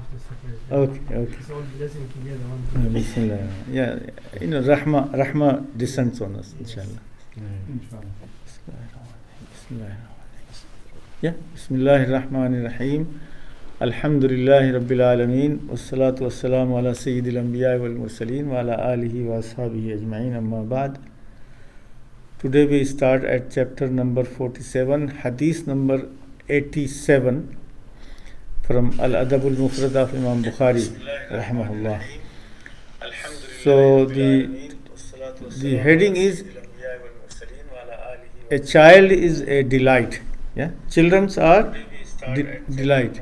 after separate. Okay. It's all blessing together. One Bismillah. Yeah, Rahma descends on us, inshallah. Bismillah. Yeah, Bismillahir Rahmanir Rahim. Alhamdulillahi Rabbil Alameen. Wassalatu wassalamu ala Sayyidil Anbiya wal Mursaleen wa ala alihi wa ashabihi ajma'in, amma ba'd. Today we start at chapter number 47, hadith number 87 from Al-Adab Al Mufrad of Imam Bukhari, rahimahullah. So the heading is a child is a delight. Yeah, children are delight.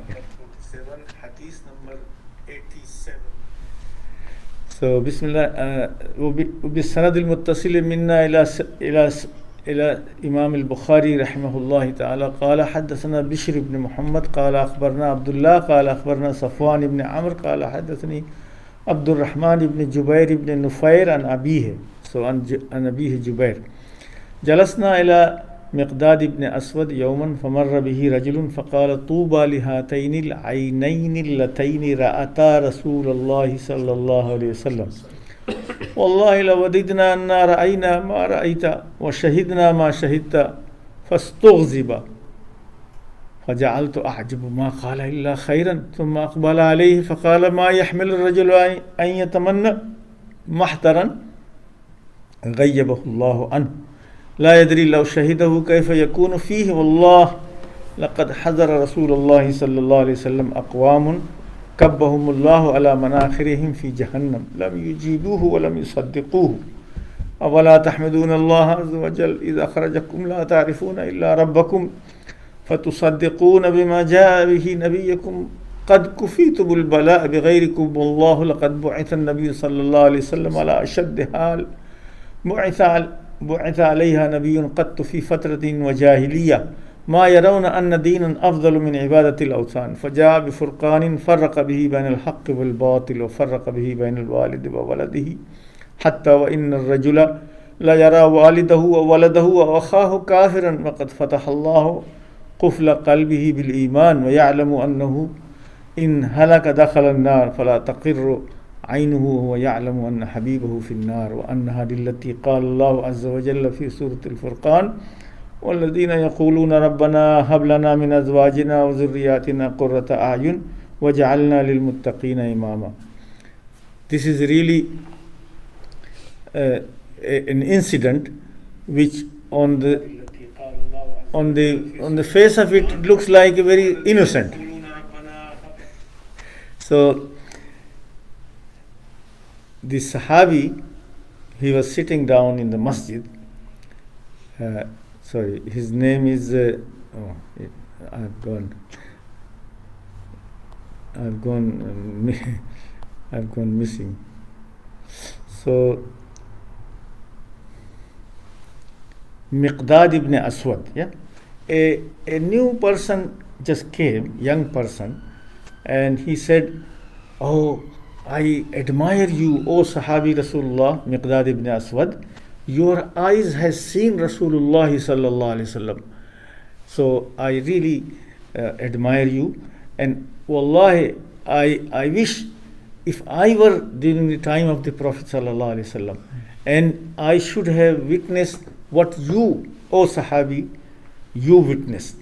So Bismillah. وبالسند المتصل منا إلى إمام البخاري رحمه الله تعالى قال حدثنا بشر بن محمد قال أخبرنا عبد الله قال أخبرنا صفوان بن عمرو قال حدثني عبد الرحمن بن جبير بن نفير عن أبيه. So عن أبيه جبير. جلسنا إلى مقداد بن أسود يوما فمر به رجل فقال طوبى لهاتين العينين اللتين رأتا رسول الله صلى الله عليه وسلم والله لوددنا أن رأينا ما رأيت وشهدنا ما شهدت فاستغضب فجعلت أعجب ما قال إلا خيرا ثم أقبل عليه فقال ما يحمل الرجل أن يتمنى محترا غيبه الله عنه لا يدري لو شهده كيف يكون فيه والله لقد حذر رسول الله صلى الله عليه وسلم أقوام كبهم الله على مناخرهم في جهنم لم يجيبوه ولم يصدقوه أولا تحمدون الله عز وجل إذا أخرجكم لا تعرفون إلا ربكم فتصدقون بما جاء به نبيكم قد كفيتم بالبلاء بغيركم والله لقد بعث النبي صلى الله عليه وسلم على أشد حال بعث عليها نبي قط في فترة وجاهلية ما يرون أن دينا أفضل من عبادة الأوثان فجاء بفرقان فرق به بين الحق والباطل وفرق به بين الوالد وولده حتى وإن الرجل لا يرى والده وولده وأخاه كافرا وقد فتح الله قفل قلبه بالإيمان ويعلم أنه إن هلك دخل النار فلا تقر عينه وهو يعلم أن حبيبه في النار وأنها التي قال الله عز وجل في سورة الفرقان والذين يقولون ربنا هب لنا من أزواجنا وذرياتنا قرة أعين وجعلنا للمتقين إماما. This is really an incident which on the face of it looks like very innocent. So the Sahabi, he was sitting down in the masjid. His name is I've gone missing. So Miqdad ibn Aswad, a new person just came, young person, and he said, "Oh, I admire you, O Sahabi Rasulullah, Miqdad ibn Aswad. Your eyes has seen Rasulullah sallallahu alaihi wasallam. So I really admire you. And wallahi, I wish if I were during the time of the Prophet sallallahu alaihi wasallam, and I should have witnessed what you, O Sahabi, you witnessed."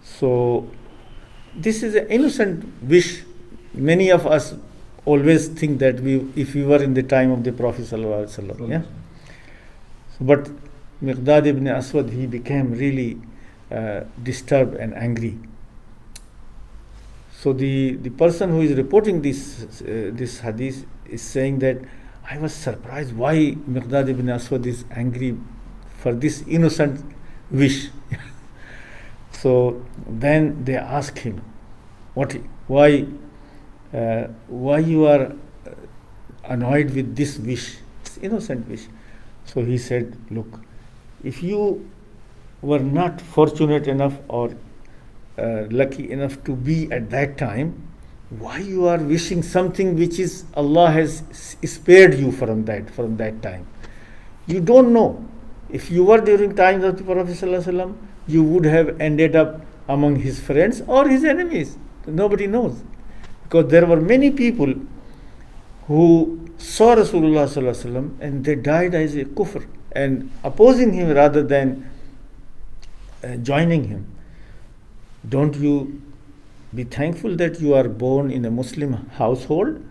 So this is an innocent wish. Many of us always think that if we were in the time of the Prophet sallallahu alaihi wasallam, yeah. But Miqdad ibn Aswad, he became really disturbed and angry. So the person who is reporting this hadith is saying that I was surprised why Miqdad ibn Aswad is angry for this innocent wish. So then they ask him, why you are annoyed with this wish? It's innocent wish. So he said, look, if you were not fortunate enough or lucky enough to be at that time, why you are wishing something which is Allah has spared you from that time? You don't know. If you were during times of the Prophet ﷺ, you would have ended up among his friends or his enemies. Nobody knows. Because there were many people who saw Rasulullah sallallahu alaihi wasallam and they died as a kufr and opposing him rather than joining him. Don't you be thankful that you are born in a Muslim household?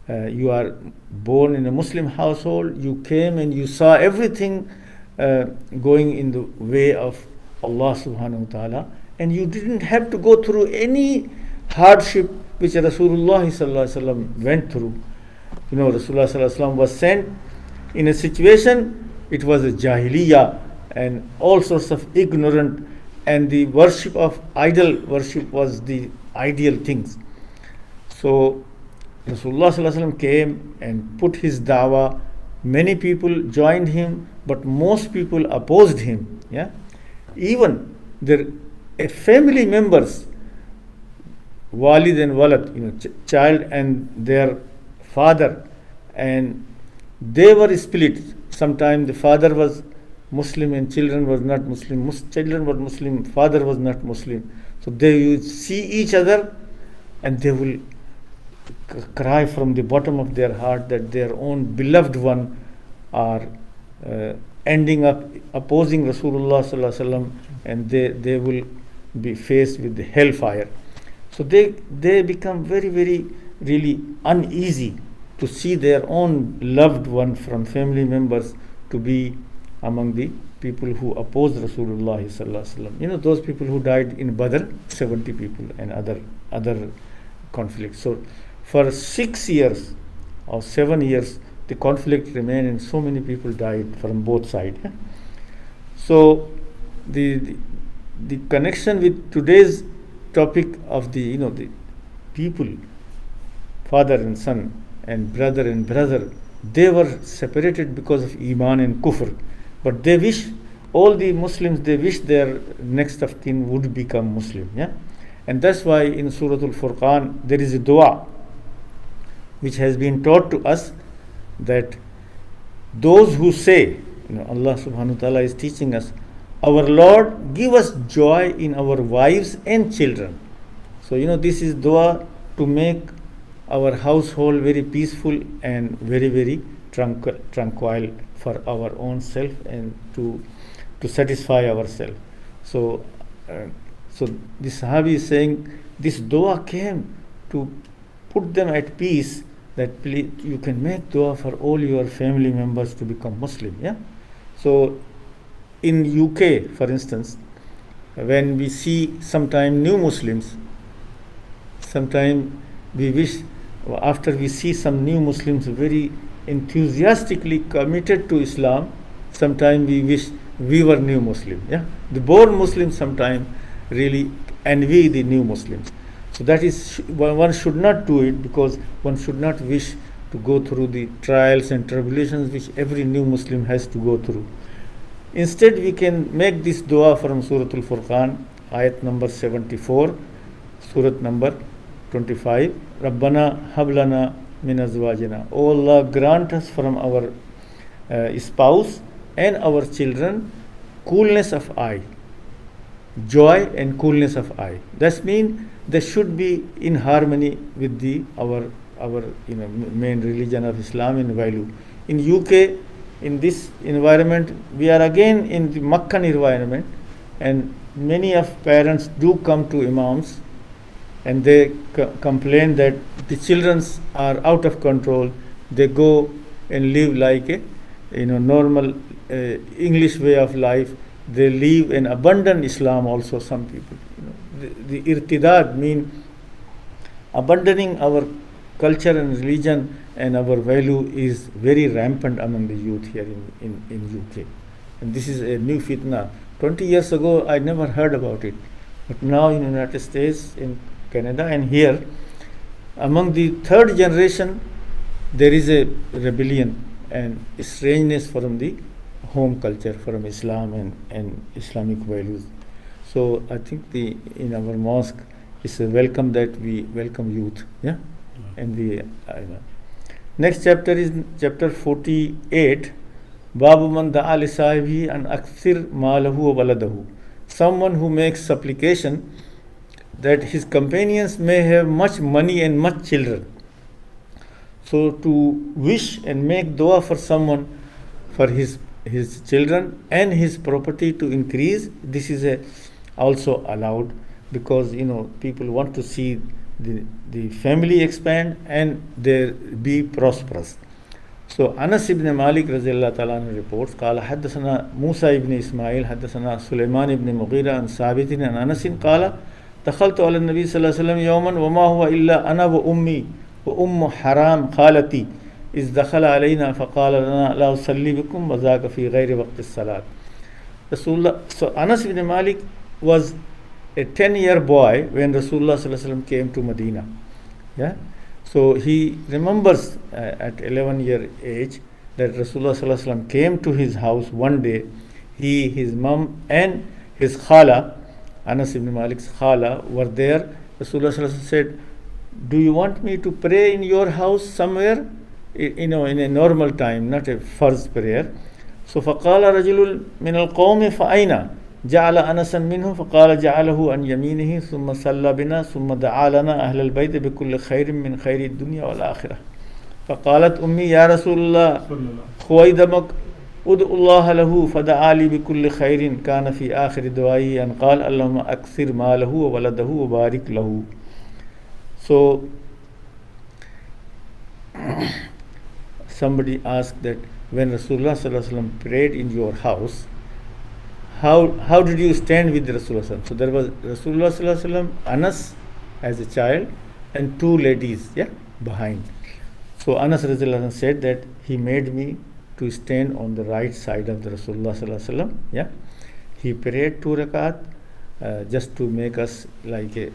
You are born in a Muslim household. You came and you saw everything going in the way of Allah subhanahu wa ta'ala, and you didn't have to go through any hardship which Rasulullah sallallahu alaihi wasallam went through. You know, Rasulullah sallallahu alaihi wasallam was sent in a situation, it was a jahiliyyah and all sorts of ignorant, and the worship of idol worship was the ideal things. So Rasulullah sallallahu alaihi wasallam came and put his dawah. Many people joined him, but most people opposed him. Yeah, even their family members, walid and walad, you know, child and their father, and they were split. Sometimes the father was Muslim and children was not Muslim. Children were Muslim, father was not Muslim. So they would see each other and they will cry from the bottom of their heart that their own beloved one are ending up opposing Rasulullah sallallahu alaihi wasallam, and they will be faced with the hellfire. So they become very, very really uneasy to see their own loved one from family members to be among the people who opposed Rasulullah sallallahu alaihi wasallam. You know, those people who died in Badr, 70 people, and other conflicts. So for 6 years or 7 years, the conflict remained, and so many people died from both sides. Yeah? So the connection with today's topic of the people, father and son and brother, they were separated because of iman and kufr, but they wish, all the Muslims, they wish their next of kin would become Muslim. Yeah, and that's why in Surah Al-Furqan there is a dua which has been taught to us, that those who say, Allah subhanahu wa ta'ala is teaching us, our Lord, give us joy in our wives and children. So this is dua to make our household very peaceful and very, very tranquil for our own self and to satisfy ourselves. So the Sahabi is saying this dua came to put them at peace, that please, you can make dua for all your family members to become Muslim. Yeah. So in UK, for instance, when we see sometime new Muslims, sometime we wish, after we see some new Muslims very enthusiastically committed to Islam, sometime we wish we were new Muslim. Yeah, the born Muslims sometime really envy the new Muslims. So that is, one should not do it, because one should not wish to go through the trials and tribulations which every new Muslim has to go through. Instead, we can make this dua from Surah Al-Furqan, ayat number 74, Surah number 25. Rabbana hablana min azwajina. O Allah, grant us from our spouse and our children coolness of eye, joy and coolness of eye. That means they should be in harmony with our main religion of Islam and value. In UK, in this environment, we are again in the Makkan environment, and many of parents do come to imams and they complain that the children are out of control. They go and live like a normal English way of life. They live and abandon Islam also. Some people, the irtidad mean abandoning our culture and religion and our value is very rampant among the youth here in UK. And this is a new fitna. 20 years ago, I never heard about it. But now in the United States, in Canada and here, among the third generation, there is a rebellion and strangeness from the home culture, from Islam and Islamic values. So I think in our mosque, it's a welcome that we welcome youth. Yeah, and we next chapter is chapter 48. Babu man da'a li sahibihi an akthir malahu wa waladahu. Someone who makes supplication that his companions may have much money and much children. So to wish and make dua for someone, for his children and his property to increase, this is also allowed, because people want to see the family expand and they be prosperous. So Anas ibn Malik radiyallahu ta'ala anhu reports, قال حدثنا موسى ibn Ismail حدثنا سليمان ibn مغيرة عن ثابت عن أنس قال دخلت على النبي صلى الله عليه وسلم يوما وما هو إلا أنا وأمي وأم حرام خالتي إذ دخل علينا فقال لنا لا أصلي بكم وذاك في غير وقت الصلاة. Rasulullah, so Anas ibn Malik was a 10-year boy when Rasulullah sallallahu alaihi wasallam came to Medina. Yeah, so he remembers at 11-year age that Rasulullah sallallahu alaihi wasallam came to his house one day. He, his mom, and his khala, Anas ibn Malik's khala, were there. Rasulullah sallallahu alaihi wasallam said, "Do you want me to pray in your house somewhere? In a normal time, not a farz prayer." So فقال رجل من القوم فأين جعل أنسا منه فقال جعله عن يمينه ثم صلى بنا ثم دعا لنا أهل البيت بكل خير من خير الدنيا والآخرة. فقالت أمي يا رسول الله خويدمك ادعو الله له فدعا لي بكل خير كان في آخر دعائه أن قال اللهم أكثر ماله وولده وبارك له. So somebody asked that when Rasulullah sallallahu alaihi wasallam prayed in your house, how did you stand with Rasulullah sallallahu alaihi wasallam? So there was Rasulullah sallallahu alaihi wasallam, Anas as a child, and two ladies, behind. So Anas radhiyallahu anhu said that he made me to stand on the right side of the Rasulullah sallallahu alaihi wasallam. He prayed 2 rakat just to make us like a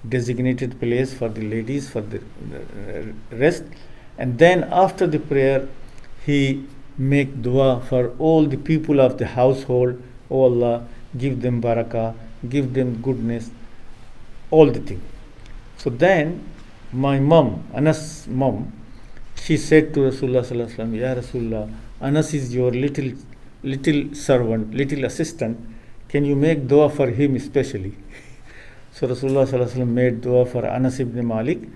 designated place for the ladies for the rest, and then after the prayer he make dua for all the people of the household. Oh Allah, give them barakah, give them goodness, all the things. So then my mom, Anas' mom, she said to Rasulullah sallallahu alaihi wasallam, Ya Rasulullah, Anas is your little servant, little assistant. Can you make dua for him especially? So Rasulullah sallallahu alaihi wasallam made dua for Anas ibn Malik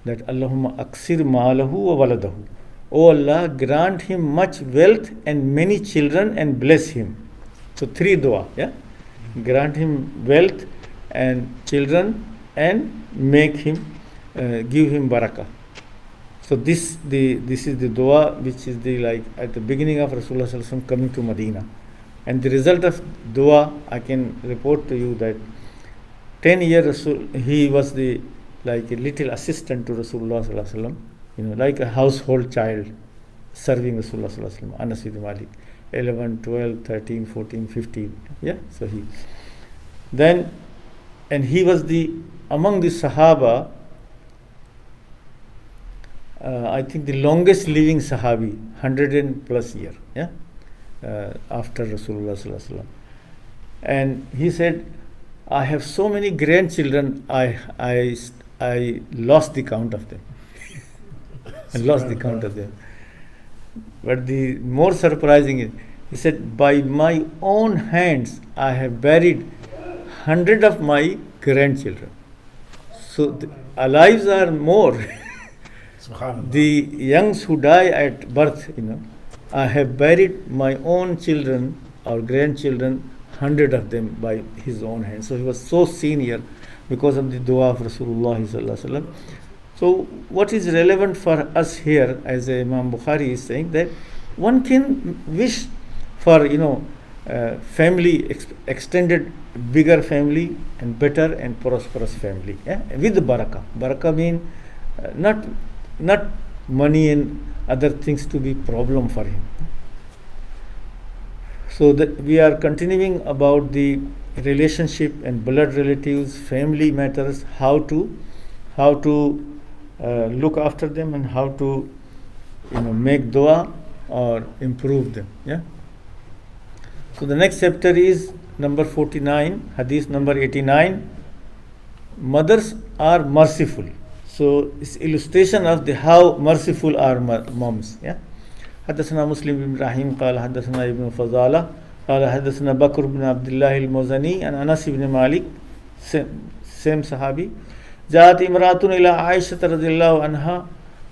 that Allahumma aksir maalahu wa waladahu. Oh Allah, grant him much wealth and many children and bless him. So 3 dua, grant him wealth and children and make him, give him barakah. So this is the dua which is at the beginning of Rasulullah sallallahu alaihi wasallam coming to Medina. And the result of dua, I can report to you that 10 years he was the a little assistant to Rasulullah sallallahu alaihi wasallam, like a household child serving Rasulullah sallallahu alaihi wasallam. Anas ibn Malik, 11, 12, 13, 14, 15. So he then, and he was among the Sahaba, I think the longest living Sahabi, 100+ years, after Rasulullah sallallahu alaihi wasallam. And he said, I have so many grandchildren, I lost the count of them. I lost the count of them. But the more surprising is, he said, by my own hands, I have buried 100 of my grandchildren. So the lives are more. The youngs who die at birth, I have buried my own children or grandchildren, 100 of them by his own hands. So he was so senior because of the dua of Rasulullah sallallahu alaihi wasallam. So what is relevant for us here, as Imam Bukhari is saying, that one can wish for family, extended, bigger family, and better and prosperous family, with barakah. Barakah means not money and other things to be problem for him. So that we are continuing about the relationship and blood relatives, family matters, how to look after them and how to make dua or improve them. So the next chapter is number 49, hadith number 89. Mothers are merciful. So it's illustration of how merciful are moms. حدثنا مسلم بن إبراهيم قال حدثنا ابن فضالة قال حدثنا بكر بن عبد الله المزني عن أنس بن مالك same Sahabi. جاءت امرأة إلى عائشة رضي الله عنها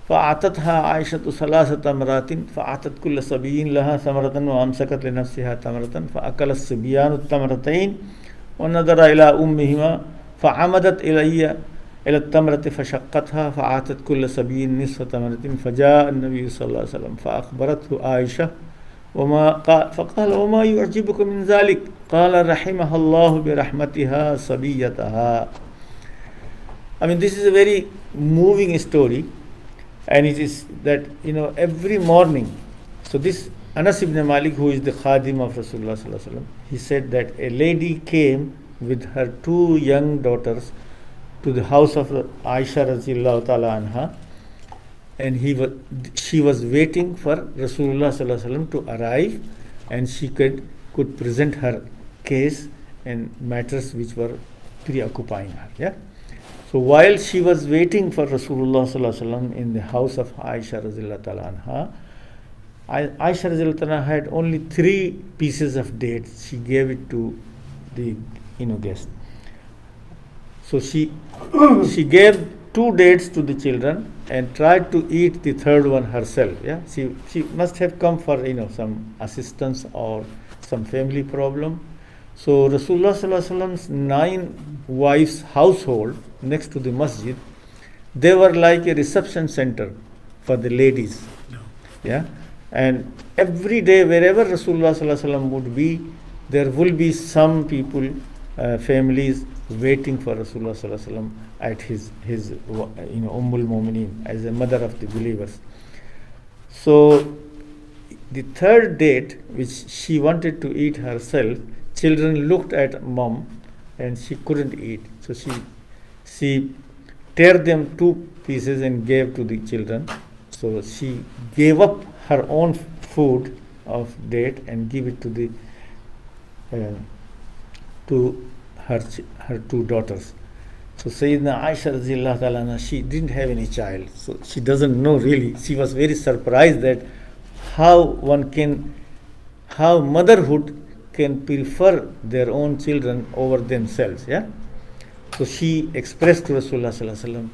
فأعطتها عائشة ثلاثة مرات فأعطت كل صبي لها ثمرة وأمسكت لنفسها ثمرة فأكل الصبيان الثمرتين ونظر إلى أمهما فعمدت إلى التمرة فشقتها فأعطت كل صبي نصف تمرة فجاء النبي صلى الله عليه وسلم فأخبرته عائشة فقال وما يعجبك من ذلك قال رحمها الله برحمتها صبيتها. I mean, this is a very moving story, and it is that, every morning. So this Anas ibn Malik, who is the Khadim of Rasulullah sallallahu alaihi wasallam, he said that a lady came with her two young daughters to the house of Aisha radhiyallahu ta'ala anha, and she was waiting for Rasulullah sallallahu alaihi wasallam to arrive, and she could present her case and matters which were preoccupying her. Yeah. So while she was waiting for Rasulullah sallallahu alaihi wasallam in the house of Aisha radhiyallahu ta'ala anha, Aisha radhiyallahu ta'ala had only 3 pieces of dates. She gave it to the guest. So she gave 2 dates to the children and tried to eat the third one herself. Yeah, she must have come for some assistance or some family problem. So Rasulullah sallallahu alaihi wasallam's 9 wives' household next to the masjid, they were like a reception center for the ladies. Yeah, and every day wherever Rasulullah sallallahu alaihi wasallam would be, there will be some people, families waiting for Rasulullah sallallahu alaihi wasallam at his Ummul Mu'mineen, as a mother of the believers. So the third date, which she wanted to eat herself, children looked at mom and she couldn't eat. So she tear them 2 pieces and gave to the children. So she gave up her own food of date and give it to her 2 daughters. So Sayyidina Aisha radhiyallahu ta'ala anha, she didn't have any child, so she doesn't know really. She was very surprised that how motherhood can prefer their own children over themselves. Yeah. So she expressed to Rasulullah sallallahu alaihi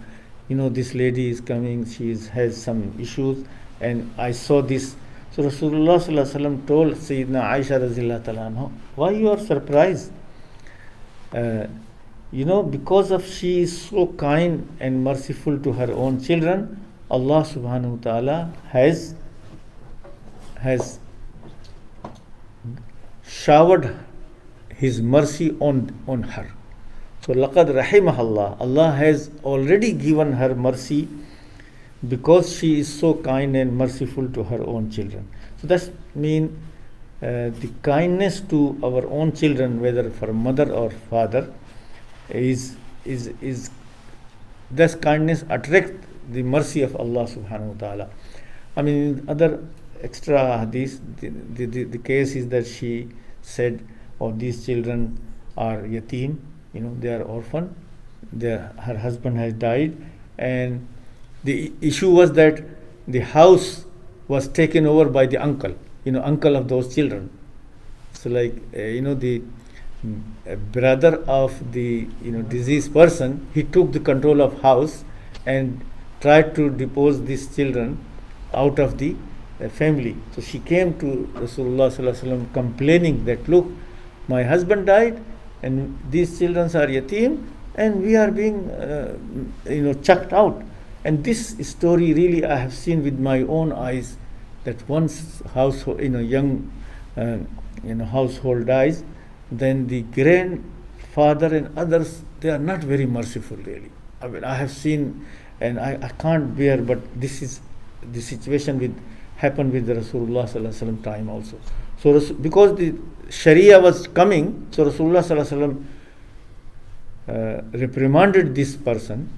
wasallam, this lady is coming, she has some issues, and I saw this. So Rasulullah sallallahu alaihi wasallam told Sayyidina Aisha radhiyallahu ta'ala anha, why you are surprised? Because of she is so kind and merciful to her own children, Allah subhanahu wa ta'ala has showered his mercy on her. So laqad rahimahullah, Allah has already given her mercy because she is so kind and merciful to her own children. So that's mean the kindness to our own children, whether for mother or father, is this kindness attract the mercy of Allah subhanahu wa ta'ala. I mean, in other extra hadith, the case is that she said, these children are yatim, they are orphan, her husband has died, and the issue was that the house was taken over by the uncle of those children. So the brother of the deceased person, he took the control of house and tried to depose these children out of the family. So she came to Rasulullah sallallahu alaihi wasallam complaining that, look, my husband died and these children are yatim and we are being chucked out. And this story really I have seen with my own eyes, that once household, young household dies, then the grandfather and others, they are not very merciful really. I mean, I have seen, and I can't bear, but this is the situation happened with the Rasulullah sallallahu alaihi wasallam time also. So because the Sharia was coming, so Rasulullah sallallahu alaihi wasallam reprimanded this person,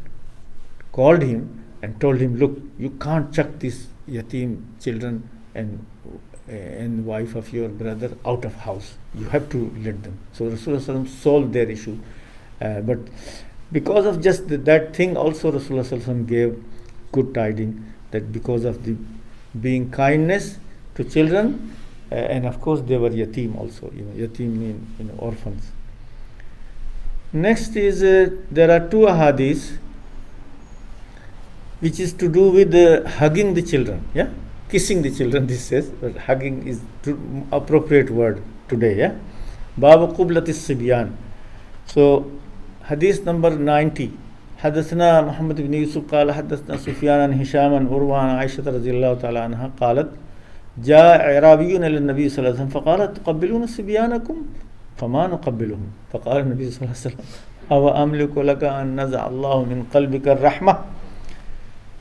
called him and told him, look, you can't chuck these yatim children and wife of your brother out of house. You have to let them. So Rasulullah sallallahu alaihi wasallam solved their issue. But because of just that thing also, Rasulullah sallallahu alaihi wasallam gave good tidings, that because of the being kindness to children, and of course they were yatim also. Yatim mean orphans. Next is there are two hadiths which is to do with hugging the children, yeah, kissing the children. This says, but hugging is appropriate word today, yeah. Babu Qublatis Sibyan. So hadith number 90. حدثنا محمد بن يوسف قال حدثنا سفيان عن هشام عن عروة عن عائشة رضي الله تعالى عنها قالت جاء أعرابي إلى النبي صلى الله عليه وسلم فقال تقبلون صبيانكم فما نقبلهم فقال النبي صلى الله عليه وسلم أو أملك لك أن نزع الله من قلبك الرحمة.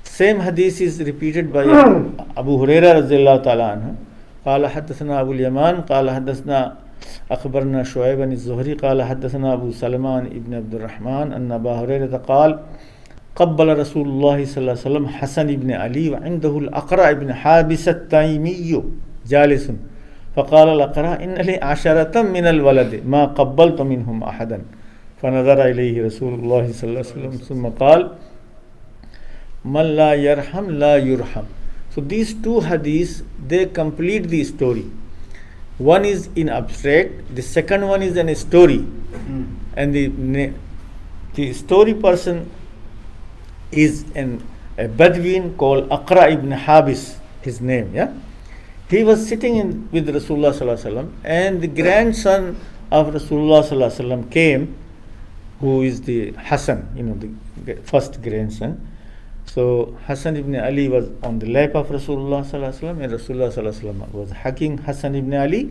Same hadith is repeated by Abu Huraira رضي الله تعالى عنه قال حدثنا أبو اليمان قال حدثنا أخبرنا شعيب بن الزهري قال حدثنا أبو سلمان ابن عبد الرحمن أن أبا هريرة قال قبل رسول الله صلى الله عليه وسلم حسن بن علي وعنده الأقرع بن حابس التيمي جالس فقال الأقرع إن لي 10 من الولد ما قبلت منهم أحدا فنظر إليه رسول الله صلى الله عليه وسلم ثم قال من لا يرحم لا يرحم. So these two hadiths, they complete the story. One is in abstract, the second one is in a story, and the story person is a Bedouin called Aqra ibn Habis, his name, yeah. He was sitting with Rasulullah sallallahu alaihi wasallam, and the grandson of Rasulullah sallallahu alaihi wasallam came, who is the Hasan, the first grandson. So Hasan ibn Ali was on the lap of Rasulullah sallallahu alaihi wasallam, and Rasulullah sallallahu alaihi wasallam was hugging Hasan ibn Ali.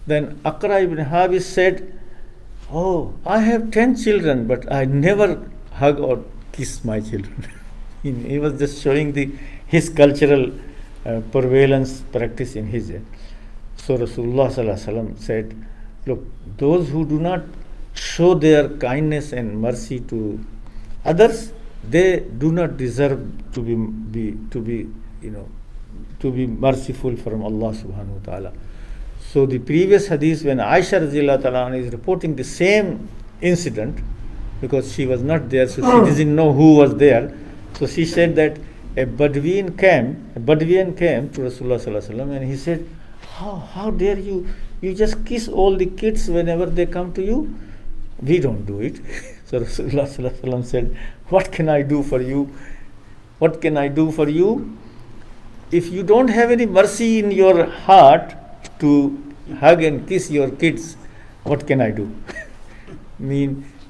Then Aqra ibn Habis said, "Oh, I have 10 children, but I never hug or kiss my children." He was just showing his cultural prevalence practice in his end. So Rasulullah sallallahu alaihi wasallam said, "Look, those who do not show their kindness and mercy to others, they do not deserve to be merciful from Allah subhanahu wa ta'ala." So the previous hadith, when Aisha radhiyallahu ta'ala is reporting the same incident, because she was not there, so she didn't know who was there. So she said that a Bedouin came to Rasulullah sallallahu alaihi wasallam, and he said, how dare you just kiss all the kids whenever they come to you? We don't do it. So Rasulullah sallallahu alaihi wasallam said, what can I do for you? What can I do for you? If you don't have any mercy in your heart to hug and kiss your kids, what can I do?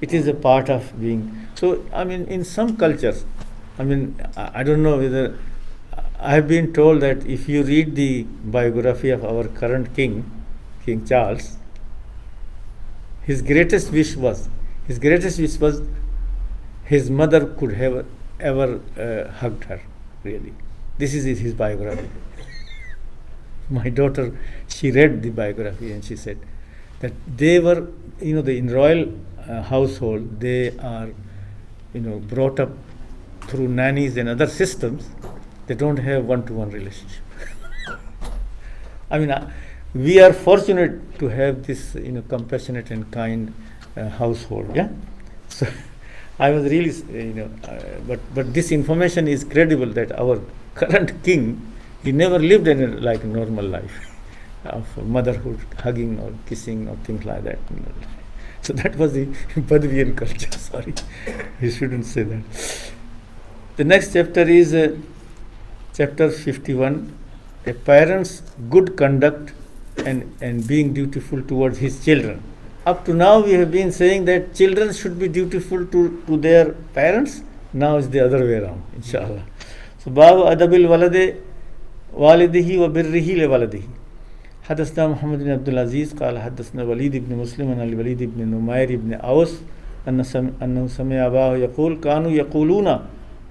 It is a part of being. So, in some cultures, I don't know whether, I have been told that if you read the biography of our current king, King Charles, his greatest wish was his mother could have ever hugged her, really. This is his biography. My daughter, she read the biography and she said that they were, in royal household, they are, brought up through nannies and other systems. They don't have one-to-one relationship. We are fortunate to have this, compassionate and kind household. Yeah. So I was really, but this information is credible that our current king, he never lived in a normal life of motherhood, hugging or kissing or things like that. So that was the Bedouin culture. Sorry, we shouldn't say that. The next chapter is chapter 51, a parent's good conduct and being dutiful towards his children. Up to now we have been saying that children should be dutiful to their parents. Now it's the other way around, inshallah. So Babu Adab Al Walidihi wa Birrihi le Waladihi. حدثنا محمد بن عبد العزيز قال حدثنا وليد بن مسلم عن الوليد بن نمير بن أوس أنه سمع أباه يقول كانوا يقولون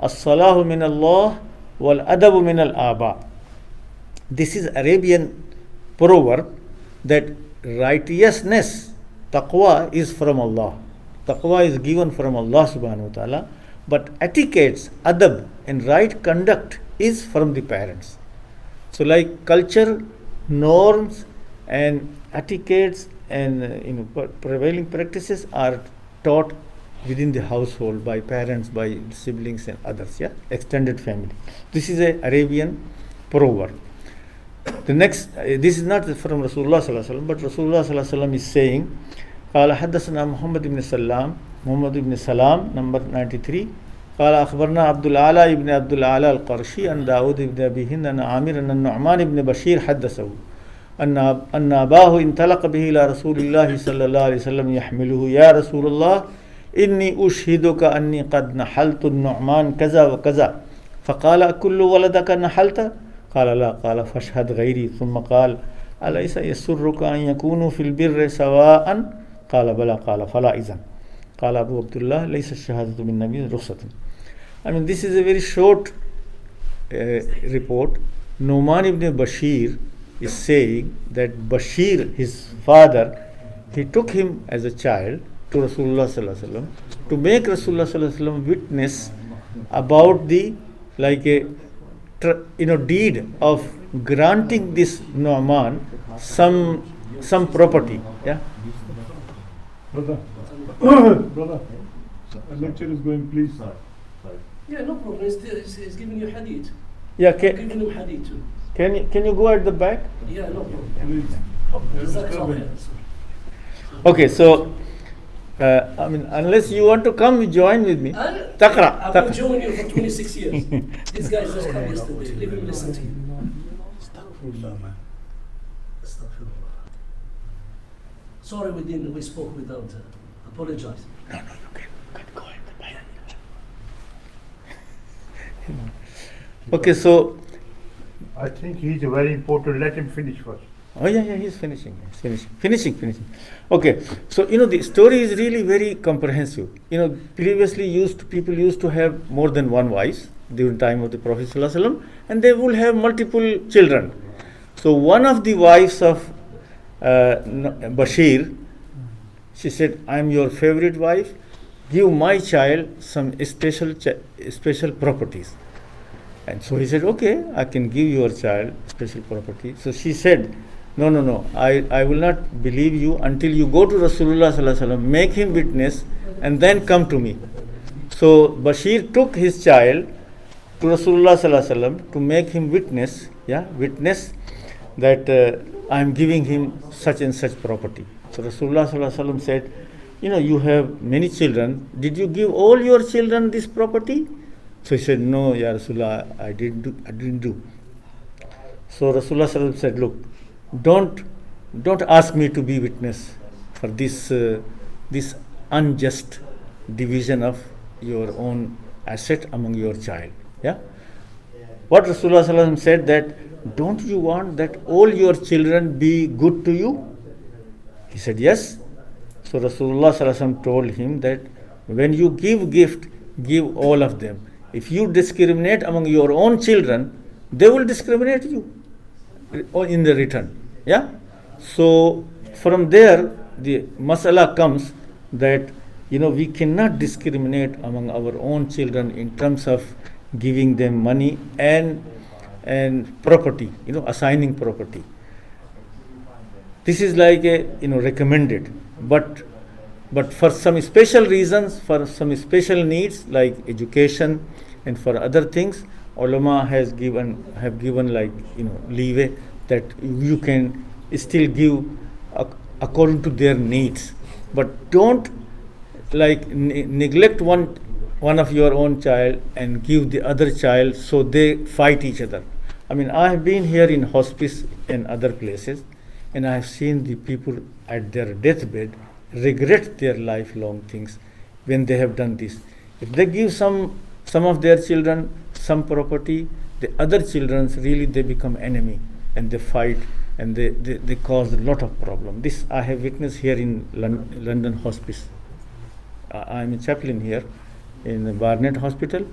الصلاة من الله والأدب من الآباء. This is Arabian proverb that righteousness, taqwa, is from Allah. Taqwa is given from Allah subhanahu wa ta'ala, but etiquettes, adab and right conduct is from the parents. So like culture, norms and etiquettes and prevailing practices are taught within the household by parents, by siblings and others, extended family. This is a Arabian proverb. The next, this is not from Rasulullah sallallahu alaihi wasallam, but Rasulullah sallallahu alaihi wasallam is saying, قال حدثنا محمد بن سلام محمد بن سلام number 93 قال أخبرنا عبد الأعلى ابن عبد الأعلى القرشي عن داود بن أبي هند أن عامر أن النعمان بن بشير حدثه أن أباه انطلق به إلى رسول الله صلى الله عليه وسلم يحمله يا رسول الله إني أشهدك أني قد نحلت النعمان كذا وكذا فقال كل ولدك نحلت قال لا قال فاشهد غيري ثم قال أليس يسرك أن يكونوا في البر سواء قال بلى قال فلا إذن قال أبو عبد الله ليس الشهادة بالنبي رخصة. I mean, this is a very short report. Nu'man ibn Bashir is saying that Bashir, his father, he took him as a child to Rasulullah sallallahu alaihi wasallam to make Rasulullah sallallahu alaihi wasallam witness about the deed of granting this Nu'man some property. Yeah. Brother, a lecture is going, please. Yeah, no problem. He's giving you hadith. Yeah. Giving him hadith too. Can you go at the back? Yeah, no problem. Please. Jazakallah khair. Okay, so I mean, unless you want to come, join with me. Taqra. I've been joining you for 26 years. This guy just come yesterday. Let him listen to you. Astaghfirullah, man. Astaghfirullah. Sorry we spoke without apologize. No, you can go at the back. Okay, so I think he's very important. Let him finish first. oh yeah, he's finishing. Finishing. Okay, so the story is really very comprehensive. Previously people used to have more than one wife during the time of the Prophet sallallahu alaihi wasallam, and they will have multiple children. So one of the wives of Bashir, she said, "I am your favorite wife. Give my child some special properties." And so he said, "Okay, I can give your child special property." So she said, No, I will not believe you until you go to Rasulullah sallallahu alaihi wasallam, make him witness, and then come to me. So Bashir took his child to Rasulullah sallallahu alaihi wasallam to make him witness that I am giving him such and such property. So Rasulullah sallallahu alaihi wasallam said, you have many children. Did you give all your children this property? So he said, no, Ya Rasulullah, I didn't do. So Rasulullah sallallahu alaihi wasallam said, look, don't ask me to be witness for this unjust division of your own asset among your child. Yeah. What Rasulullah sallallahu alaihi wasallam said that, don't you want that all your children be good to you? He said yes. So Rasulullah sallallahu alaihi wasallam told him that when you give gift, give all of them. If you discriminate among your own children, they will discriminate you in the return. Yeah. So from there the masala comes that we cannot discriminate among our own children in terms of giving them money and property, assigning property. This is like a recommended, but for some special reasons, for some special needs like education and for other things, ulama have given leeway that you can still give according to their needs, but don't neglect one of your own child and give the other child so they fight each other. I mean, I have been here in hospice and other places, and I have seen the people at their deathbed regret their lifelong things when they have done this. If they give some of their children some property, the other children really they become enemy and they fight and they cause a lot of problem. This I have witnessed here in London hospice. I am a chaplain here in the Barnet Hospital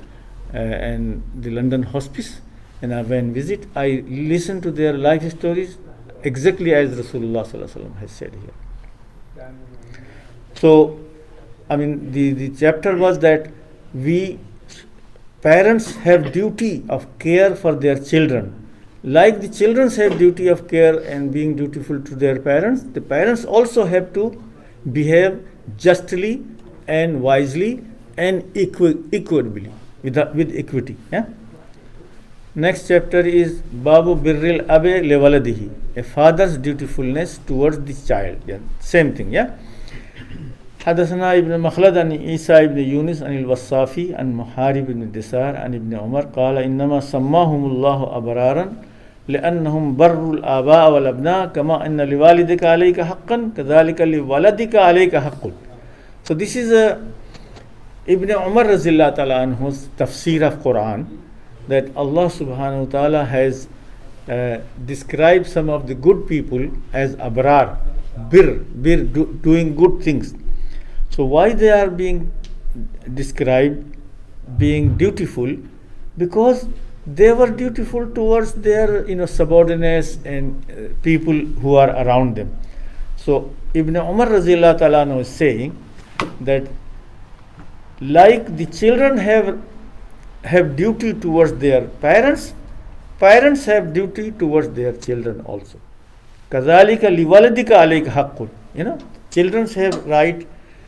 and the London hospice, and when visit I listen to their life stories exactly as Rasulullah sallallahu alaihi wasallam has said here. So I mean the chapter was that parents have duty of care for their children. Like the children have duty of care and being dutiful to their parents, the parents also have to behave justly and wisely and equitably with equity. Yeah. Next chapter is Babu Birril Abe Lewaladihi, a father's dutifulness towards the child. Yeah. Same thing. Yeah. حدثنا ابن مخلد عن عيسى ابن يونس عن الوصافي عن محارب بن دسار عن ابن عمر قال إنما سماهم الله أبرارا لأنهم بروا الآباء والأبناء كما أن لوالدك عليك حقا كذلك لولدك عليك حق. So this is Ibn Umar Razillah Ta'ala anhu's tafsir of Quran, that Allah subhanahu wa ta'ala has described some of the good people as abrar, doing good things. So why they are being described being dutiful? Because they were dutiful towards their subordinates and people who are around them. So Ibn Umar Razillah Ta'ala anhu is saying that like the children have duty towards their parents, parents have duty towards their children also. Kazalika liwaladika alayka haqqun. Children have right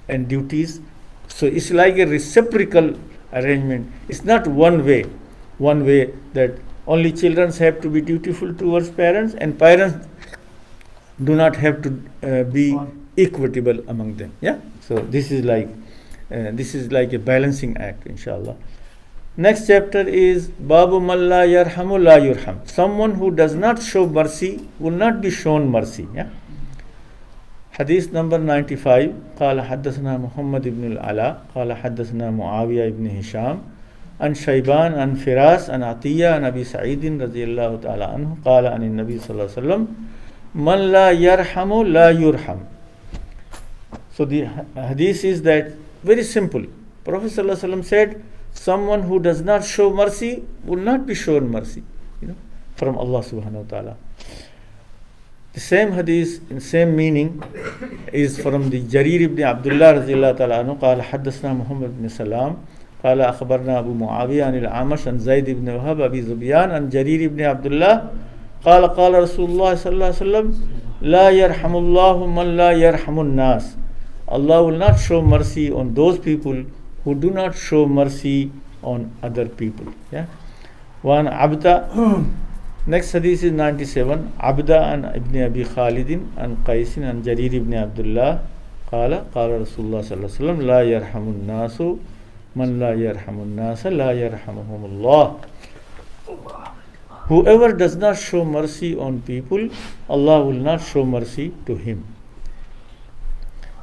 and duties. So it's like a reciprocal arrangement. It's not one way that only children have to be dutiful towards parents and parents do not have to be equitable among them. So this is like a balancing act, inshallah. Next chapter is Babu man la yarhamu la yurham. Someone who does not show mercy will not be shown mercy. Hadith number 95. قال حدثنا محمد بن العلاء قال حدثنا معاوية بن هشام عن شيبان عن فراس عن عطية عن أبي سعيد رضي الله تعالى عنه قال عن النبي صلى الله عليه وسلم من لا يرحم لا يرحم. So the hadith is that very simple. Prophet sallallahu alaihi wasallam said, someone who does not show mercy will not be shown mercy, from Allah subhanahu wa ta'ala. The same hadith in same meaning is from the Jarir ibn Abdullah radiyallahu ta'ala anhu قال حدثنا محمد بن سلام قال أخبرنا أبو معاوية عن الأعمش عن زيد بن وهب أبي زبيان عن جرير بن عبد الله قال قال رسول الله صلى الله عليه وسلم لا يرحم الله من لا يرحم الناس. Allah will not show mercy on those people who do not show mercy on other people. One Abda. Next hadith is 97. Abda an Ibn Abi Khalidin an Qaisin an Jarir ibn Abdullah قال قال رسول الله صلى الله عليه وسلم لا يرحم الناس من لا يرحم الناس لا يرحمهم الله. Whoever does not show mercy on people, Allah will not show mercy to him.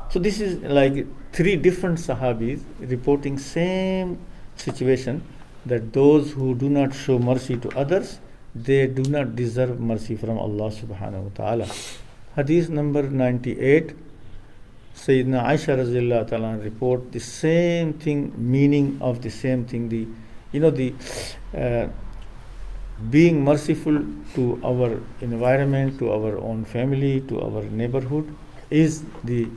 So this is like three different Sahabis reporting same situation, that those who do not show mercy to others, they do not deserve mercy from Allah subhanahu wa ta'ala. Hadith number 98. Sayyidina Aisha Razillah Ta'ala report the same thing, meaning of the same thing. The being merciful to our environment, to our own family, to our neighborhood is the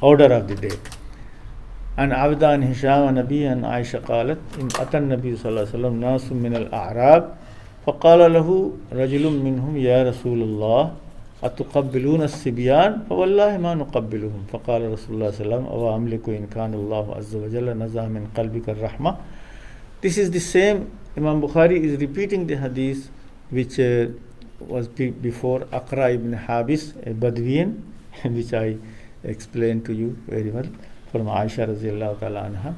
order of the day. And Abda and Hisham and Nabi and Aisha قالت إن أتى النبي صلى الله عليه وسلم ناس من الأعراب فقال له رجل منهم يا رسول الله أتقبلون الصبيان فوالله ما نقبلهم فقال رسول الله صلى الله عليه وسلم أو أملك إن كان الله عز وجل نزع من قلبك الرحمة. This is the same. Imam Bukhari is repeating the hadith which was before Aqra ibn Habis, a Badwian, which I explained to you very well, from Aisha radhiyallahu ta'ala anha.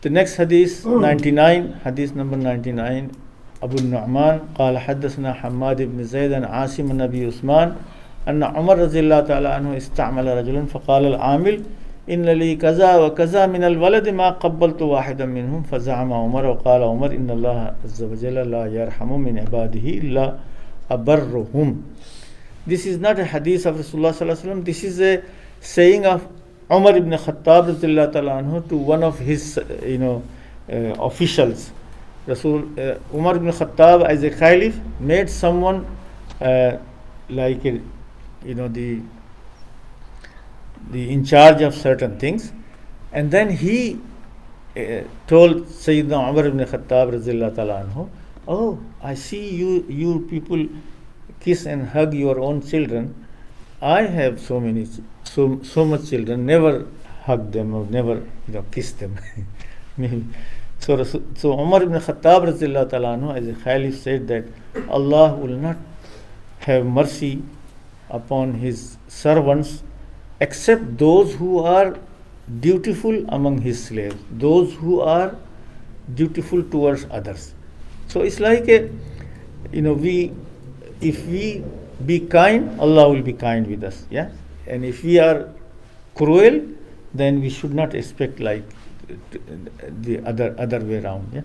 The next hadith 99, hadith number 99. أبو النعمان قال حدثنا حماد بن زيد عن عاصم النبي عثمان أن عمر رضي الله تعالى عنه استعمل رجلا فقال العامل إن لي كذا وكذا من الولد ما قبلت واحدا منهم فزعم عمر وقال عمر إن الله عز وجل لا يرحم من عباده إلا أبرهم. This is not a hadith of Rasulullah sallallahu alaihi wasallam. This is a saying of Umar ibn Khattab radhiyallahu ta'ala anhu to one of his officials. Umar ibn Khattab as a caliph made someone the in charge of certain things, and then he told Sayyidina Umar ibn Khattab radhiyallahu ta'ala anhu, oh, I see you people kiss and hug your own children. I have so much children, never hug them or never kiss them. So Umar ibn Khattab radhiyallahu ta'ala anhu as a caliph said that Allah will not have mercy upon his servants except those who are dutiful among his slaves, those who are dutiful towards others. So it's like if we be kind, Allah will be kind with us, yeah. And if we are cruel, then we should not expect like the other way around, yeah.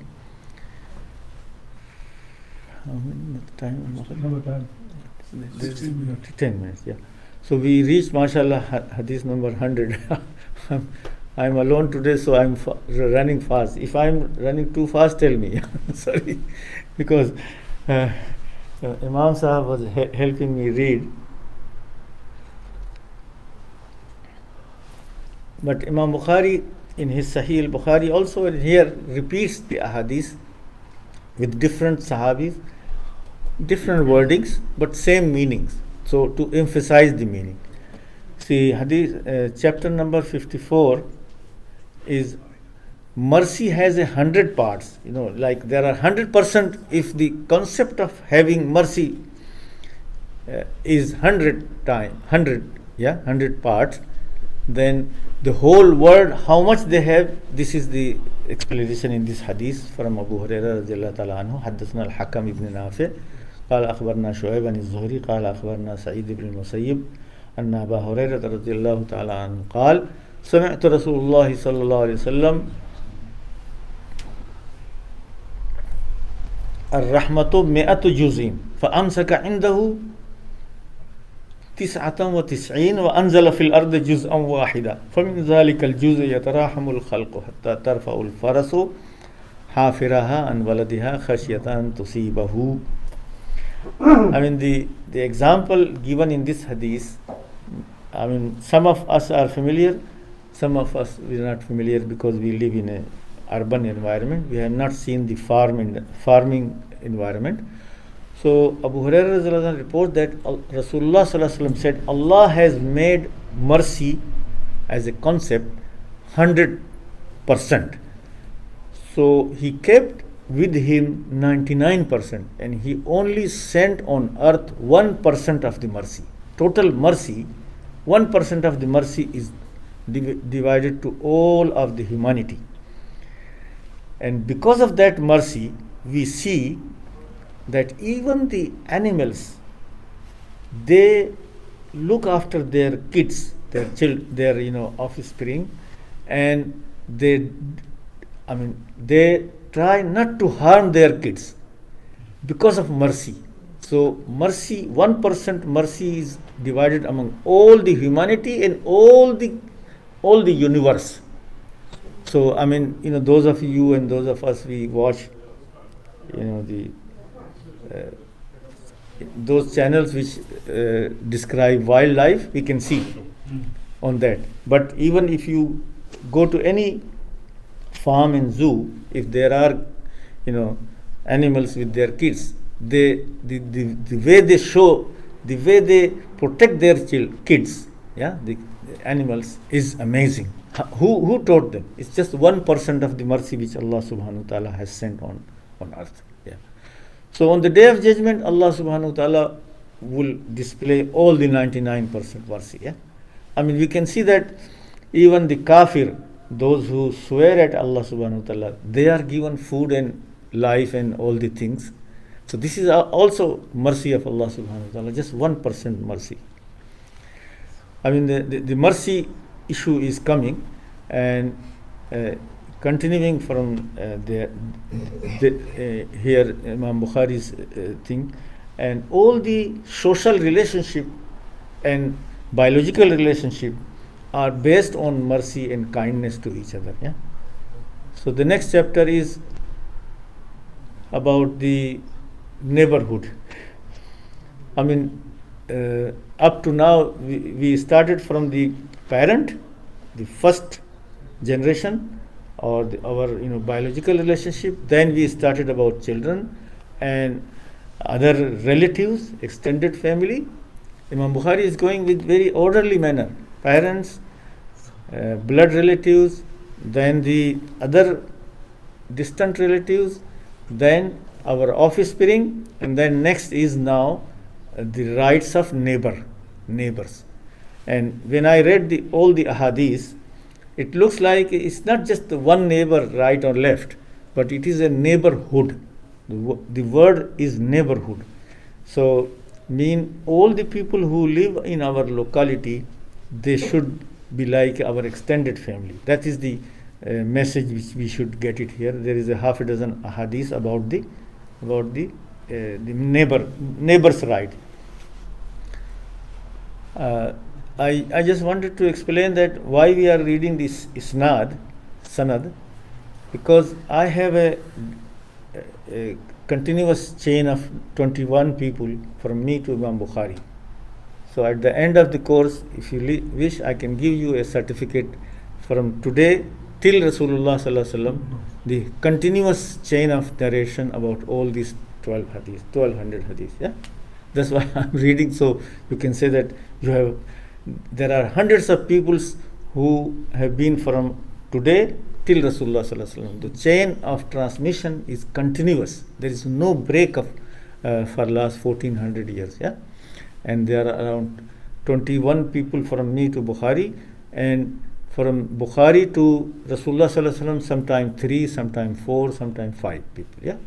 How many time? Another time. 16 minutes. 10 minutes, yeah. So we reached, mashallah, hadith number 100. I'm alone today, so I'm running fast. If I'm running too fast, tell me. Sorry. Because Imam Sahab was helping me read. But Imam Bukhari, in his Sahih al-Bukhari, also here repeats the ahadith with different sahabis, different wordings, but same meanings. So to emphasize the meaning. See, hadith, chapter number 54 is mercy has 100 parts. Like there are 100%. If the concept of having mercy is 100 parts, then the whole world, how much they have, this is the explanation in this hadith from Abu Hurairah radiyallahu ta'ala anhu. حدثنا الحكم ibn نافع قال أخبرنا شعيب عن الزهري قال أخبرنا سعيد بن المسيب أن أبا هريرة رضي الله تعالى عنه قال سمعت رسول الله صلى الله عليه وسلم الرحمة 100 جزء فأمسك عنده 99 وأنزل في الأرض جزءا واحدا فمن ذلك الجزء يتراحم الخلق حتى ترفع الفرس حافرها عن ولدها خشية أن تصيبه. I mean the example given in this hadith, I mean some of us are familiar, some of us we are not familiar because we live in an urban environment. We have not seen the farming environment. So Abu Hurairah reports that Rasulullah said Allah has made mercy as a concept 100%. So he kept with him 99%, and he only sent on earth 1% of the mercy. Total mercy, 1% of the mercy is divided to all of the humanity. And because of that mercy, we see that even the animals, they look after their kids, their offspring, and they try not to harm their kids because of mercy. So mercy, 1% mercy is divided among all the humanity and all the universe. So those of you and those of us, we watch those channels which describe wildlife, we can see on that. But even if you go to any farm and zoo, if there are animals with their kids, the way they show, the way they protect their kids, the animals is amazing. Who taught them? It's just 1% of the mercy which Allah subhanahu wa ta'ala has sent on earth. So on the day of judgment, Allah subhanahu wa ta'ala will display all the 99% mercy. We can see that even the kafir, those who swear at Allah subhanahu wa ta'ala, they are given food and life and all the things. So this is also mercy of Allah subhanahu wa ta'ala, just 1% mercy. The mercy issue is coming, and continuing from here Imam Bukhari's thing, and all the social relationship and biological relationship are based on mercy and kindness to each other. So the next chapter is about the neighborhood. Up to now we started from the parent, the first generation, or our biological relationship. Then we started about children and other relatives, extended family. Imam Bukhari is going with very orderly manner. Parents, blood relatives, then the other distant relatives, then our offspring, and then next is now the rights of neighbors. And when I read all the ahadith, it looks like it's not just the one neighbor right or left, but it is a neighborhood. The word is neighborhood. So, mean all the people who live in our locality, they should be like our extended family. That is the message which we should get it here. There is a half a dozen ahadith about the neighbor's right. I just wanted to explain that why we are reading this sanad, because I have a continuous chain of 21 people from me to Imam Bukhari. So at the end of the course, if you wish, I can give you a certificate from today till Rasulullah Sallallahu Alaihi Wasallam, the continuous chain of narration about all these 1200 hadith. Yeah, that's why I'm reading. So you can say that there are hundreds of peoples who have been from today till Rasulullah Sallallahu Alaihi Wasallam. The chain of transmission is continuous. There is no break of for last 1400 years. Yeah, and there are around 21 people from me to Bukhari, and from Bukhari to Rasulullah Sallallahu Alaihi Wasallam, sometime 3, sometime 4, sometime 5 people. Yeah.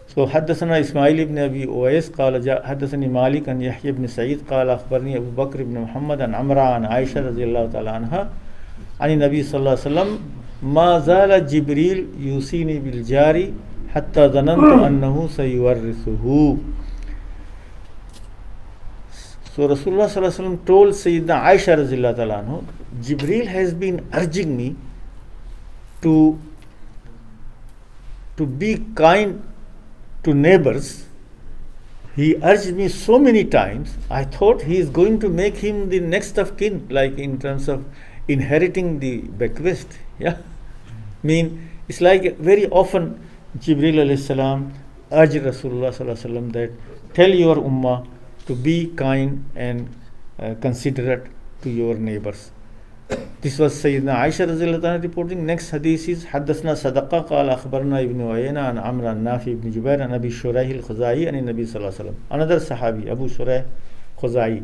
So حدثنا إسماعيل بن أبي أويس قال حدثني مالك عن يحيى بن سعيد قال أخبرني أبو بكر بن محمد عن عمرو عن عائشة رضي الله تعالى عنها عن النبي صلى الله عليه وسلم ما زال جبريل يوصيني بالجار حتى ظننت أنه سيورثه. So Rasulullah Sallallahu Alaihi Wasallam told Sayyidina Aisha Radhiyallahu Ta'ala anhu, Jibreel has been urging me to be kind to neighbors. He urged me so many times. I thought he is going to make him the next of kin, like in terms of inheriting the bequest. Yeah, it's like very often Jibreel alayhi salam urged Rasulullah Sallallahu Alaihi Wasallam that tell your ummah to be kind and considerate to your neighbors. This was Sayyidina Aisha Radhiyallahu Anha reporting. Next hadith is حدثنا صدقة قال أخبرنا ابن عيينة عن عمرو النافع بن جبير عن أبي شريح الخزاعي عن النبي صلى الله عليه وسلم. Another Sahabi, Abu Shuraih Khuzai.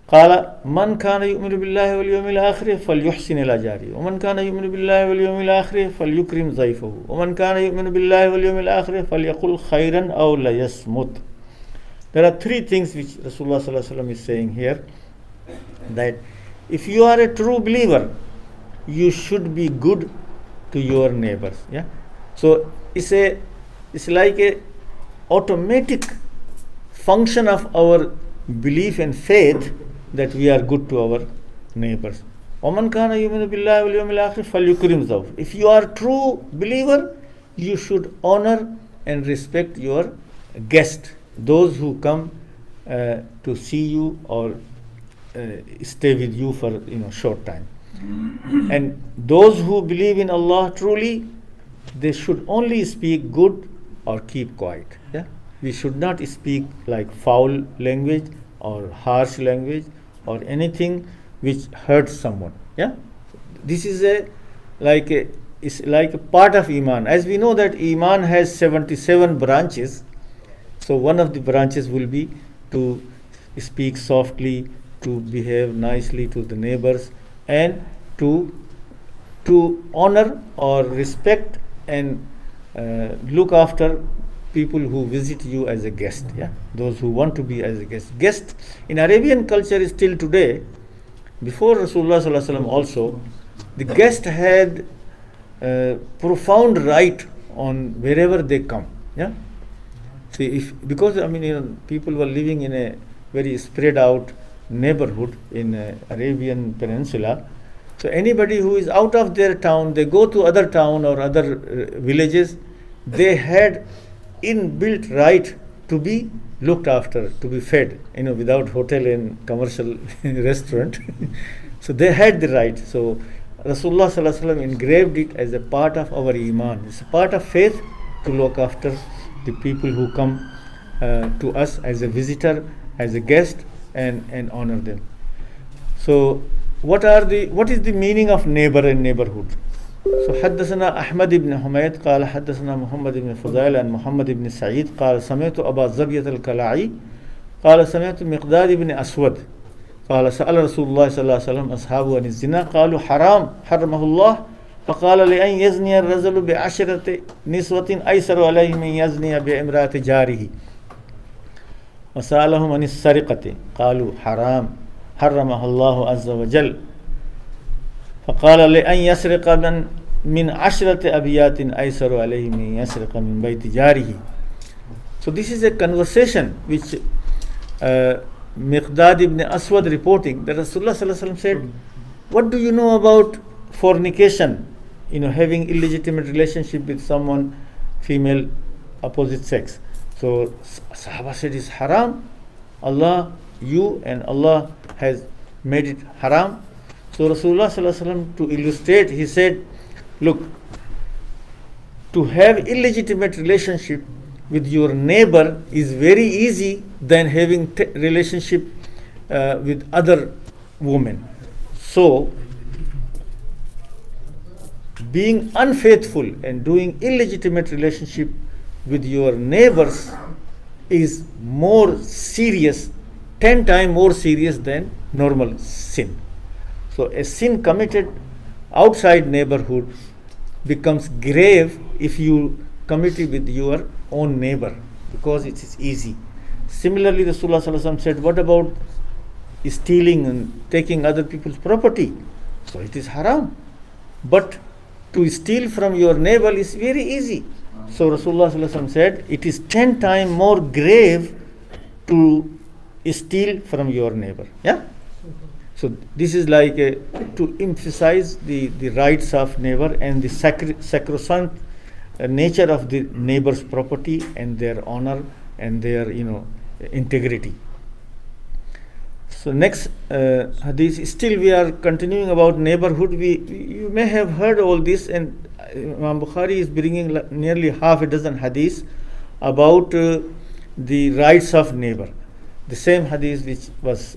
قال من كان يؤمن بالله واليوم الآخر فليحسن إلى جاره ومن كان يؤمن بالله واليوم الآخر فليكرم ضيفه ومن كان يؤمن بالله واليوم الآخر فليقل خيرا أو ليصمت. There are 3 things which Rasulullah Sallallahu Alaihi Wasallam is saying here, that if you are a true believer, you should be good to your neighbors. Yeah. So it's like a automatic function of our belief and faith that we are good to our neighbors. وَمَنْ كَانَ يُؤْمِنُ بِاللَّهِ وَالْيَوْمِ الْآخِرِ فَلْيُكْرِمْ ضَيْفَهُ. If you are a true believer, you should honor and respect your guest, those who come to see you or stay with you for short time. And those who believe in Allah truly, they should only speak good or keep quiet. Yeah, we should not speak like foul language or harsh language or anything which hurts someone. Yeah, this is it's like a part of Iman. As we know that Iman has 77 branches. So one of the branches will be to speak softly, to behave nicely to the neighbors, and to honor or respect and look after people who visit you as a guest. Yeah, those who want to be as a guest. Guest in Arabian culture is still today. Before Rasulullah Sallallahu Alaihi Wasallam also, the guest had profound right on wherever they come. Yeah. See, because people were living in a very spread out neighborhood in Arabian Peninsula. So anybody who is out of their town, they go to other town or other villages, they had inbuilt right to be looked after, to be fed, without hotel and commercial restaurant. So they had the right. So Rasulullah Sallallahu Alaihi Wasallam engraved it as a part of our Iman. It's a part of faith to look after the people who come to us as a visitor, as a guest, and honor them. So what is the meaning of neighbor and neighborhood? So حدثنا أحمد بن حميد قال حدثنا محمد بن فضيل عن محمد بن سعيد قال سمعت أبا زبية الكلاعي قال سمعت مقداد بن أسود قال سأل رسول الله صلى الله عليه وسلم أصحابه عن الزنا قالوا حرام حرمه الله فقال لأن يزني الرجل بعشرة نسوة أيسر عليه من يزني بامرأة جاره وسألهم عن السرقة قالوا حرام حرمها الله عز وجل فقال لأن يسرق من 10 أبيات أيسر عليه من يسرق من بيت جاره. So this is a conversation which Miqdad ibn Aswad reporting that Rasulullah sallallahu alaihi wasallam said, what do you know about fornication, having illegitimate relationship with someone, female, opposite sex? So Sahaba said it's haram. You and Allah has made it haram. So Rasulullah sallallahu alaihi wasallam, to illustrate, he said, look, to have illegitimate relationship with your neighbor is very easy than having relationship with other women. So being unfaithful and doing illegitimate relationship with your neighbors is more serious, 10 times more serious than normal sin. So a sin committed outside neighborhood becomes grave if you commit it with your own neighbor, because it is easy. Similarly, Rasulullah sallallahu alaihi wasallam said, what about stealing and taking other people's property? So it is haram. But to steal from your neighbor is very easy. So Rasulullah sallallahu alaihi wasallam said, it is 10 times more grave to steal from your neighbor. Yeah. So this is like to emphasize the rights of neighbor and the sacrosanct nature of the neighbor's property and their honor and their integrity. So next hadith, still we are continuing about neighborhood. You may have heard all this, and Imam Bukhari is bringing nearly half a dozen hadiths about the rights of neighbor. The same hadith which was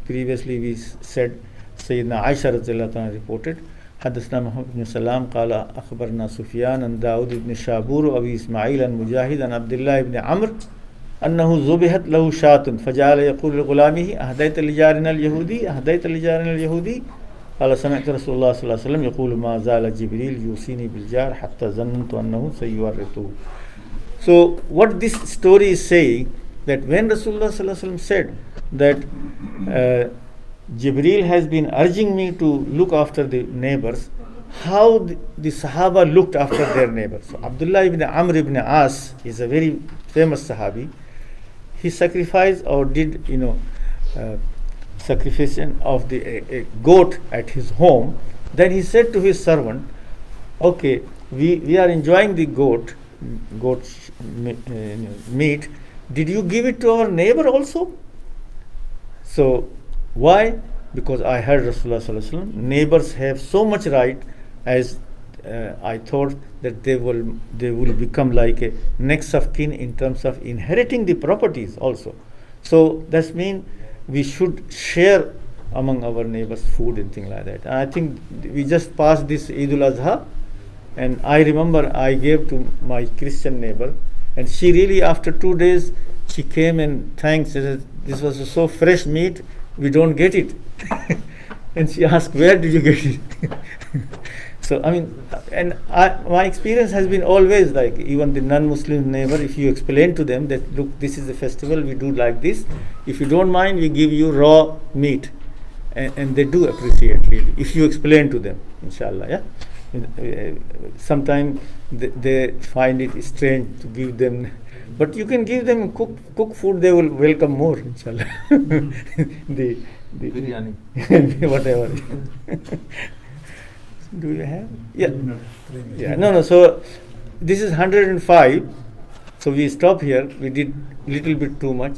previously we said, Sayyidina Aisha radhiyallahu anha reported, حدثنا محمد بن سلام قال أخبرنا سفيان عن داود بن شابور وأبي إسماعيل عن مجاهد عن عبد الله بن عمرو أنه ذبحت له شاة فجعل يقول لغلامه أهديت لجارنا اليهودي أهديت لجارنا اليهودي قال سمعت رسول الله صلى الله عليه وسلم يقول ما زال جبريل يوصيني بالجار حتى ظننت أنه سيورثه. So what this story is saying, that when Rasulullah sallallahu alaihi wasallam said that Jibreel has been urging me to look after the neighbors, how the Sahaba looked after their neighbors. So Abdullah ibn Amr ibn As is a very famous Sahabi. He sacrificed or did sacrifice of a goat at his home. Then he said to his servant, okay, we are enjoying the goat meat. Did you give it to our neighbor also? So why? Because I heard Rasulullah sallallahu alaihi wasallam, neighbors have so much right, as I thought that they will become like a next of kin in terms of inheriting the properties also. So that means we should share among our neighbors food and things like that. And I think we just passed this Eid al-Adha, and I remember I gave to my Christian neighbor, and she really after 2 days she came and thanked, said this was so fresh meat, we don't get it. And she asked, where did you get it? So I mean, and my experience has been always like, even the non-Muslim neighbor, if you explain to them that look, this is a festival, we do like this, if you don't mind, we give you raw meat, and they do appreciate really if you explain to them, inshallah. Yeah. Sometimes they find it strange to give them, but you can give them cook food, they will welcome more, inshallah. the biryani, whatever. Do you have? Yeah. Yeah. No. So this is 105. So we stop here. We did little bit too much.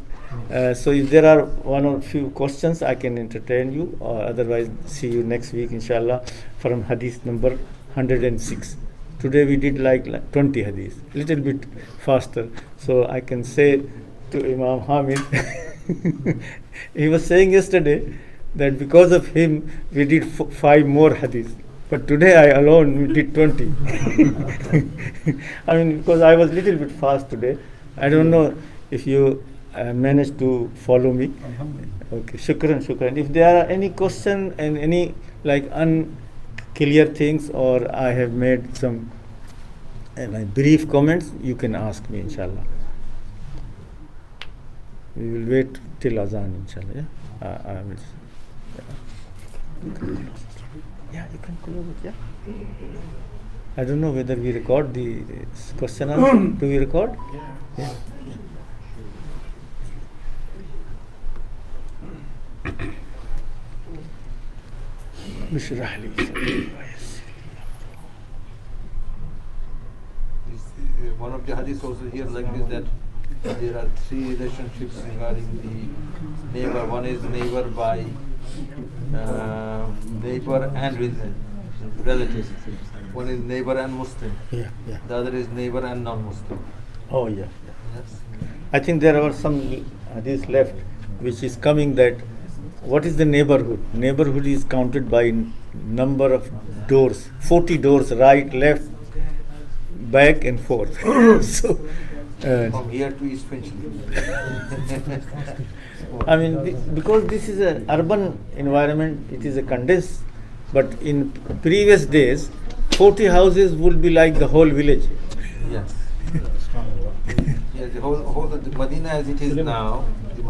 So if there are one or few questions, I can entertain you. Or otherwise, see you next week, inshallah, from hadith number 106. Today we did like 20 hadith, little bit faster. So I can say to Imam Hamid, he was saying yesterday that because of him we did 5 more hadith. But today I alone did 20. I mean, because I was little bit fast today. I don't know if you managed to follow me. Okay, shukran. If there are any question and any like unclear things, or I have made some like brief comments, you can ask me, inshallah. We will wait till Azan, inshallah. Yeah, I will. Yeah, you can close it. Yeah. I don't know whether we record the question answer. Do we record? Yeah. Bishrah li sadri wa yassir li One of the hadiths also here like this, that there are three relationships regarding the neighbor. One is neighbor by neighbor and with relatives. One is neighbor and Muslim. Yeah. The other is neighbor and non-Muslim. Oh, yeah. Yes. I think there are some hadiths left which is coming, that what is the neighborhood? Neighborhood is counted by number of doors, 40 doors, right, left, back and forth. So, From here to East Finchley. I mean, because this is an urban environment, it is a condensed, but in previous days, 40 houses would be like the whole village. Yes. Yes, the whole the Medina as it is now, the